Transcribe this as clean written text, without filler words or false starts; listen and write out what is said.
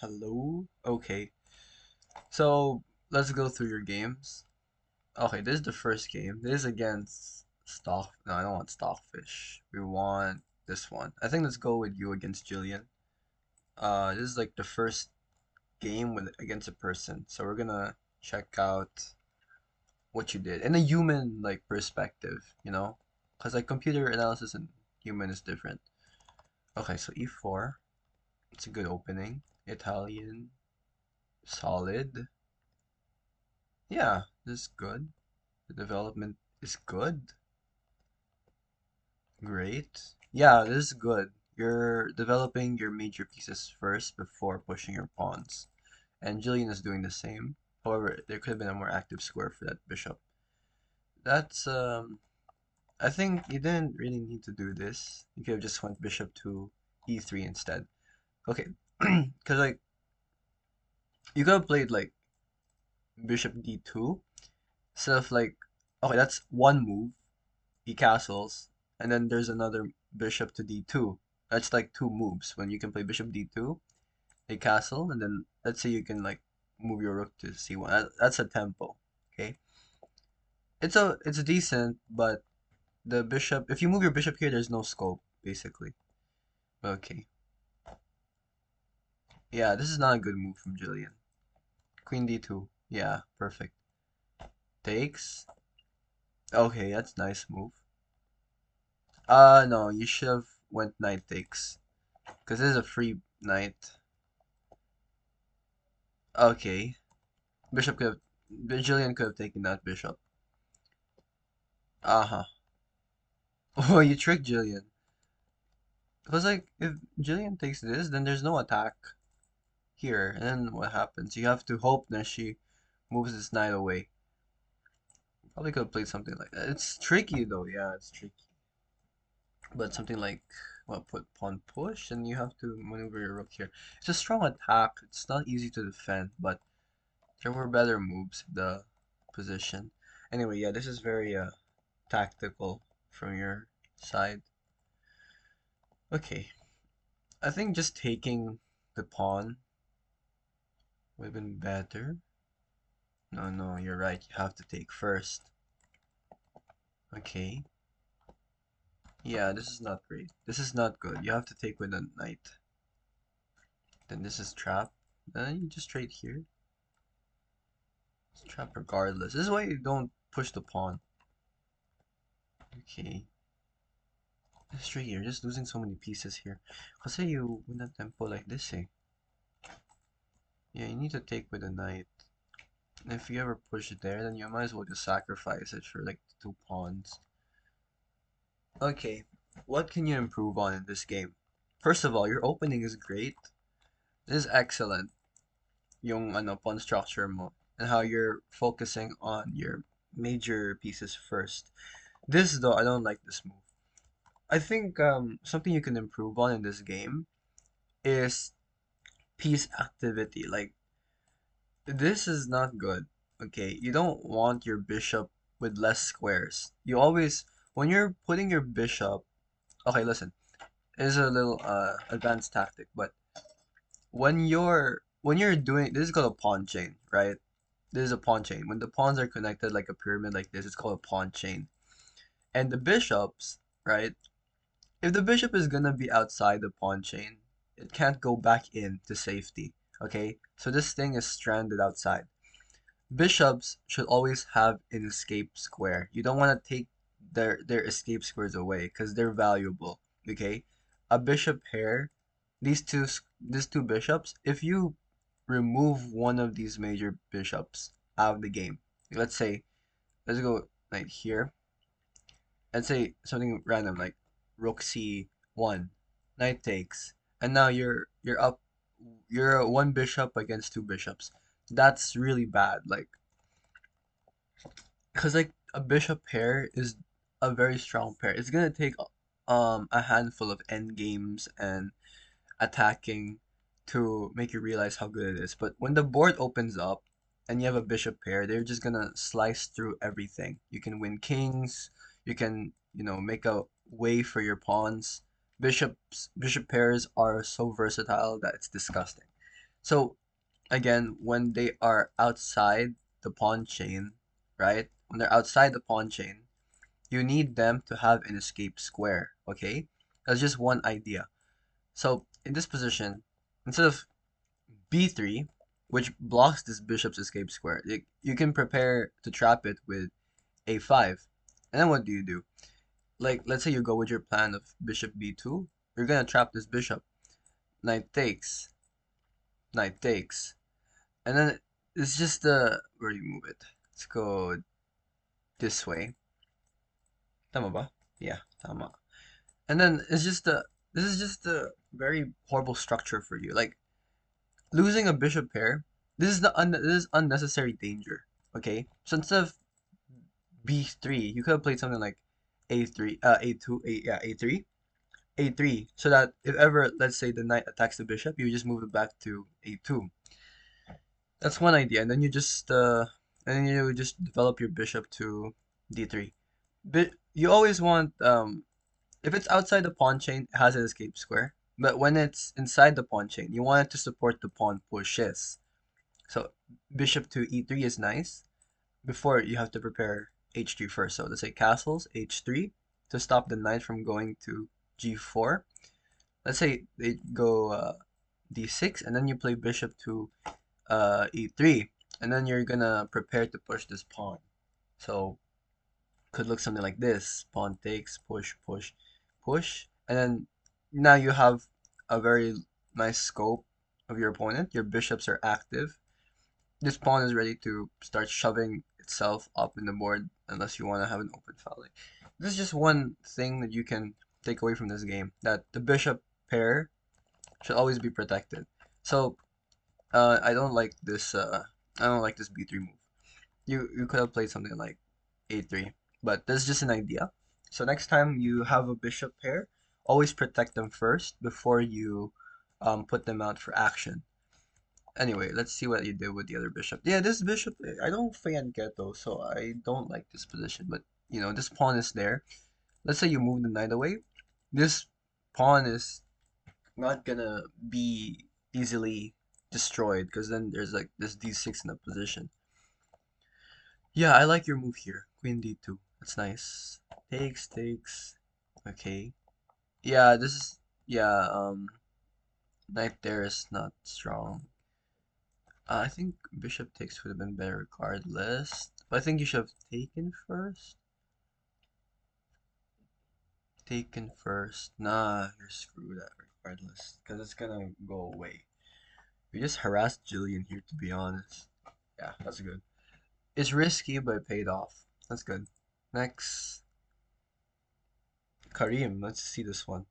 Hello? Okay. So let's go through your games. Okay, this is the first game. This is against Stock. No, I don't want Stockfish. We want this one. I think let's go with you against Jillian. This is like the first game with against a person. So we're gonna check out what you did in a human like perspective, because like computer analysis and human is different. Okay, so E4. It's a good opening. Italian, solid. Yeah, this is good. The development is good. Great. Yeah, this is good. You're developing your major pieces first before pushing your pawns. And Jillian is doing the same. However, there could have been a more active square for that bishop. That's I think you didn't really need to do this. You could have just went bishop to e3 instead. Okay. Cause like you could have played like bishop d2 instead of like okay, that's one move. He castles, and then there's another bishop to d2. That's like two moves. When you can play bishop d2, a castle, and then let's say you can like move your rook to c1. That's a tempo. Okay, it's decent, but the bishop. If you move your bishop here, there's no scope basically. Okay, yeah, this is not a good move from Jillian. Queen d2. Yeah, perfect. Takes. Okay, that's nice move. No, you should have went knight takes, because this is a free knight. Okay. Bishop could have, Jillian could have taken that bishop. Uh-huh. Oh, you tricked Jillian. Because like if Jillian takes this, then there's no attack here. And then what happens? You have to hope that she moves this knight away. Probably could have played something like that. It's tricky though, yeah, it's tricky. But something like what put pawn push and you have to maneuver your rook here. It's a strong attack. It's not easy to defend, but there were better moves in the position. Anyway, yeah, this is very tactical from your side. Okay, I think just taking the pawn would have been better. No, no, you're right. You have to take first. Okay. Yeah, this is not great. This is not good. You have to take with a knight. Then this is trap. Then you just trade here. It's trap regardless. This is why you don't push the pawn. Okay. This trade you're just losing so many pieces here. Kasi you win a tempo like this, eh. Yeah, you need to take with a knight. And if you ever push it there, then you might as well just sacrifice it for like two pawns. Okay, what can you improve on in this game? First of all, your opening is great. This is excellent. Yung ano, pawn structure mo and how you're focusing on your major pieces first. This though, I don't like this move. I think something you can improve on in this game is piece activity. Like this is not good. Okay, you don't want your bishop with less squares. You always when you're putting your bishop. Okay, listen. Is a little advanced tactic, but when you're doing this is called a pawn chain, right? This is a pawn chain. When the pawns are connected like a pyramid like this, it's called a pawn chain. And the bishops, right? If the bishop is gonna be outside the pawn chain, it can't go back in to safety. Okay? So this thing is stranded outside. Bishops should always have an escape square. You don't want to take their escape squares away because they're valuable. Okay, a bishop pair, these two bishops. If you remove one of these major bishops out of the game, let's say let's go like here. Let's say something random like rook c1, knight takes, and now you're up. You're one bishop against two bishops. That's really bad. Like because like a bishop pair is a very strong pair. It's gonna take a handful of end games and attacking to make you realize how good it is. But when the board opens up and you have a bishop pair, they're just gonna slice through everything. You can win kings, you can, make a way for your pawns. Bishop pairs are so versatile that it's disgusting. So again, when they are outside the pawn chain, right? When they're outside the pawn chain, you need them to have an escape square, okay? That's just one idea. So in this position, instead of b3, which blocks this bishop's escape square, you can prepare to trap it with a5. And then what do? Like, let's say you go with your plan of bishop b2, you're gonna trap this bishop. Knight takes, knight takes. And then it's just where do you move it? Let's go this way. Tama ba? Yeah, tama. And then it's just this is just a very horrible structure for you. Like losing a bishop pair, this is unnecessary danger. Okay, so instead of b3, you could have played something like a3, a2, a3, a3, so that if ever, let's say, the knight attacks the bishop, you just move it back to a2. That's one idea, and then you just develop your bishop to d3. But you always want if it's outside the pawn chain, it has an escape square. But when it's inside the pawn chain, you want it to support the pawn pushes. So bishop to e3 is nice. Before you have to prepare h3 first. So let's say castles h3 to stop the knight from going to g4. Let's say they go d6 and then you play bishop to e3 and then you're gonna prepare to push this pawn. So could look something like this: pawn takes, push, push, push, and then now you have a very nice scope of your opponent. Your bishops are active. This pawn is ready to start shoving itself up in the board unless you want to have an open file. This is just one thing that you can take away from this game, that the bishop pair should always be protected. So I don't like this. I don't like this b3 move. You could have played something like a3, but that's just an idea. So next time you have a bishop pair, always protect them first before you put them out for action. Anyway, let's see what you did with the other bishop. Yeah, this bishop, I don't think get though, so I don't like this position. But you know, this pawn is there. Let's say you move the knight away. This pawn is not gonna be easily destroyed because then there's like this d6 in the position. Yeah, I like your move here. Queen d2. That's nice. Takes, takes. Okay. Yeah, this is yeah, knight there is not strong. I think bishop takes would have been better regardless. But I think you should have taken first. Taken first. Nah, you're screwed at regardless. Because it's gonna go away. You just harassed Jillian here, to be honest. Yeah, that's good. It's risky, but it paid off. That's good. Next, Karim. Let's see this one.